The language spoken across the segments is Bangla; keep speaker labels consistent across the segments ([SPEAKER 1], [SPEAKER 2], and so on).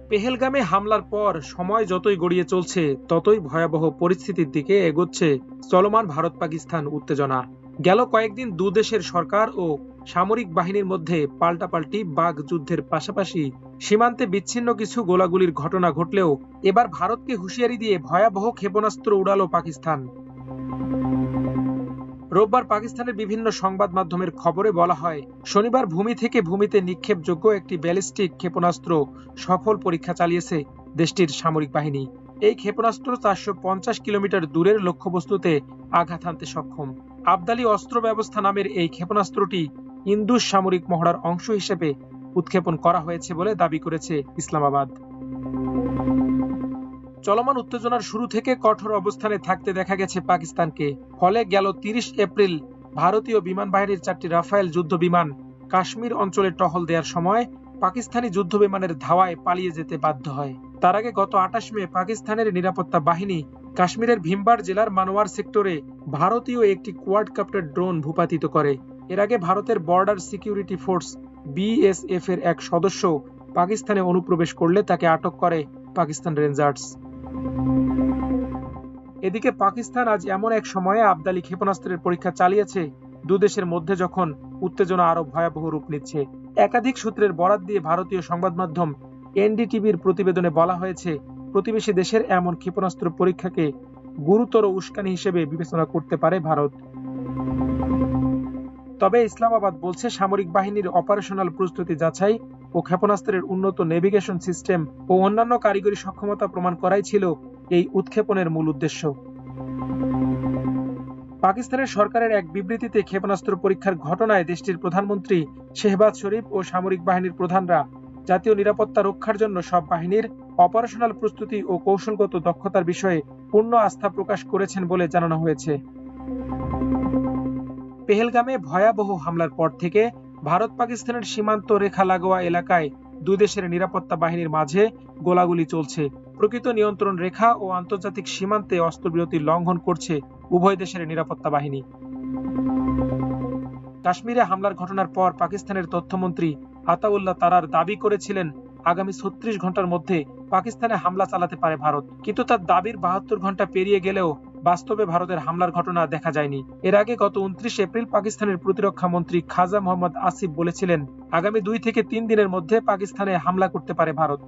[SPEAKER 1] পেহেলগামে হামলার পর সময় যতই গড়িয়ে চলছে ততই ভয়াবহ পরিস্থিতির দিকে এগোচ্ছে চলমান ভারত পাকিস্তান উত্তেজনা। গেল কয়েকদিন দুদেশের সরকার ও সামরিক বাহিনীর মধ্যে পাল্টাপাল্টি বাঘ যুদ্ধের পাশাপাশি সীমান্তে বিচ্ছিন্ন কিছু গোলাগুলির ঘটনা ঘটলেও এবার ভারতকে হুঁশিয়ারি দিয়ে ভয়াবহ ক্ষেপণাস্ত্র উড়ালো পাকিস্তান। রোববার পাকিস্তানের বিভিন্ন সংবাদ মাধ্যমের খবরে বলা হয়, শনিবার ভূমি থেকে ভূমিতে নিক্ষেপযোগ্য একটি ব্যালিস্টিক ক্ষেপণাস্ত্র সফল পরীক্ষা চালিয়েছে দেশটির সামরিক বাহিনী। এই ক্ষেপণাস্ত্র ৪৫০ কিলোমিটার দূরের লক্ষ্যবস্তুতে আঘাত হানতে সক্ষম। আবদালি অস্ত্র ব্যবস্থা নামের এই ক্ষেপণাস্ত্রটি ইন্দুস সামরিক মহড়ার অংশ হিসেবে উৎক্ষেপণ করা হয়েছে বলে দাবি করেছে ইসলামাবাদ। চলমান উত্তেজনার শুরু থেকে কঠোর অবস্থানে থাকতে দেখা গেছে পাকিস্তানকে। ফলে গেল ৩০ এপ্রিল ভারতীয় বিমান বাহিনীর ৪টি রাফায়েল যুদ্ধ বিমান কাশ্মীর অঞ্চলে টহল দেওয়ার সময় পাকিস্তানি যুদ্ধ বিমানের ধাওয়ায় পালিয়ে যেতে বাধ্য হয়। তার আগে গত ২৮ মে পাকিস্তানের নিরাপত্তা বাহিনী কাশ্মীরের ভিমবার জেলার মানোয়ার সেক্টরে ভারতীয় একটি কোয়াডকপ্টার ড্রোন ভূপাতিত করে। এর আগে ভারতের বর্ডার সিকিউরিটি ফোর্স বিএসএফ এর এক সদস্য পাকিস্তানে অনুপ্রবেশ করলে তাকে আটক করে পাকিস্তান রেঞ্জার্স। এদিকে পাকিস্তান আজ এমন এক সময়ে আবদালি ক্ষেপণাস্ত্রের পরীক্ষা চালিয়েছে দুদেশের মধ্যে যখন উত্তেজনা আরো ভয়াবহ রূপ নিচ্ছে। একাধিক সূত্রের বরাত দিয়ে ভারতীয় সংবাদ মাধ্যম এনডিটিভির প্রতিবেদনে বলা হয়েছে, প্রতিবেশী দেশের এমন ক্ষেপণাস্ত্র পরীক্ষাকে গুরুতর উস্কানি হিসেবে বিবেচনা করতে পারে ভারত। তবে ইসলামাবাদ বলছে, সামরিক বাহিনীর অপারেশনাল প্রস্তুতি যাচাই ও ক্ষেপণাস্ত্রের উন্নত নেভিগেশন সিস্টেম ও অন্যান্য কারিগরি সক্ষমতা প্রমাণ করাই ছিল এই উৎক্ষেপণের মূল উদ্দেশ্য। পাকিস্তানের সরকারের এক বিবৃতিতে ক্ষেপণাস্ত্র পরীক্ষার ঘটনায় দেশটির প্রধানমন্ত্রী শেহবাজ শরীফ ও সামরিক বাহিনীর প্রধানরা জাতীয় নিরাপত্তা রক্ষার জন্য সব বাহিনীর অপারেশনাল প্রস্তুতি ও কৌশলগত দক্ষতার বিষয়ে পূর্ণ আস্থা প্রকাশ করেছেন বলে জানানো হয়েছে। পেহেলগামে ভয়াবহ হামলার পর থেকে ভারত পাকিস্তানের সীমান্ত রেখা লাগোয়া এলাকায় দুই দেশের নিরাপত্তা বাহিনীর মাঝে গোলাগুলি চলছে। প্রকৃত নিয়ন্ত্রণ রেখা ও আন্তর্জাতিক সীমান্তে অস্ত্রবিরতি লঙ্ঘন করছে উভয় দেশের নিরাপত্তা বাহিনী। কাশ্মীরে হামলার ঘটনার পর পাকিস্তানের তথ্যমন্ত্রী আতাউল্লাহ তারার দাবি করেছিলেন, আগামী ৩৬ ঘন্টার মধ্যে পাকিস্তানে হামলা চালাতে পারে ভারত। কিন্তু তার দাবির ৭২ ঘন্টা পেরিয়ে গেলেও বাস্তবে ভারতের হামলার ঘটনা দেখা যায়নি। এর আগে গত ২৯ এপ্রিল পাকিস্তানের প্রতিরক্ষা মন্ত্রী খাজা মোহাম্মদ আসিফ বলেছিলেন, আগামী ২ থেকে ৩ দিনের মধ্যে পাকিস্তানে হামলা করতে পারে ভারত।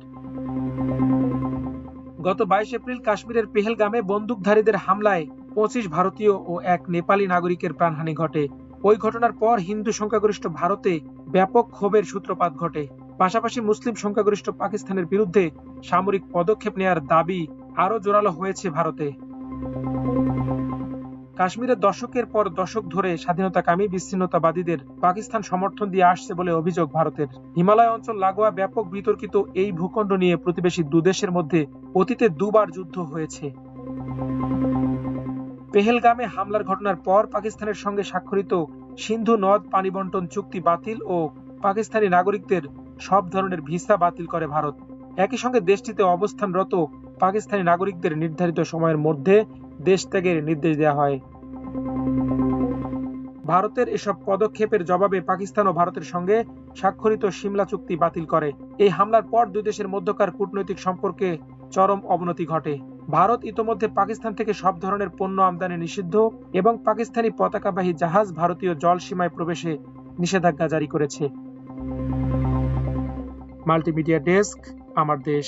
[SPEAKER 1] গত ২২ এপ্রিল কাশ্মীরের পেহেলগামে বন্দুকধারীদের হামলায় ২৫ ভারতীয় ও এক নেপালি নাগরিকের প্রাণহানি ঘটে। ওই ঘটনার পর হিন্দু সংখ্যাগরিষ্ঠ ভারতে ব্যাপক ক্ষোভের সূত্রপাত ঘটে। পাশাপাশি মুসলিম সংখ্যাগরিষ্ঠ পাকিস্তানের বিরুদ্ধে সামরিক পদক্ষেপ নেওয়ার দাবি আরো জোরালো হয়েছে ভারতে। কাশ্মীরে দশকের পর দশক ধরে স্বাধীনতাকামী বিচ্ছিন্নতাবাদীদের পাকিস্তান সমর্থন দিয়ে আসছে বলে অভিযোগ ভারতের। হিমালয় অঞ্চল লাগোয়া ব্যাপক বিতর্কিত এই ভূখণ্ড নিয়ে প্রতিবেশী দুদেশের মধ্যে অতীতে দুবার যুদ্ধ হয়েছে। পেহেলগামে হামলার ঘটনার পর পাকিস্তানের সঙ্গে স্বাক্ষরিত সিন্ধু নদ পানি বন্টন চুক্তি বাতিল ও পাকিস্তানি নাগরিকদের সব ধরনের ভিসা বাতিল করে ভারত। একই সঙ্গে দেশটিতে অবস্থানরত পাকিস্তানি নাগরিকদের নির্ধারিত সময়ের মধ্যে দেশ ত্যাগের নির্দেশ দেওয়া হয়। ভারতের এসব পদক্ষেপের জবাবে পাকিস্তান ও ভারতের সঙ্গে স্বাক্ষরিত সিমলা চুক্তি বাতিল করে। এই হামলার পর দুই দেশের মধ্যকার কূটনৈতিক সম্পর্কে চরম অবনতি ঘটে। ভারত ইতোমধ্যে পাকিস্তান থেকে সব ধরনের পণ্য আমদানি নিষিদ্ধ এবং পাকিস্তানি পতাকাবাহী জাহাজ ভারতীয় জল সীমায় প্রবেশে নিষেধাজ্ঞা জারি করেছে। মাল্টিমিডিয়া ডেস্ক, আমার দেশ।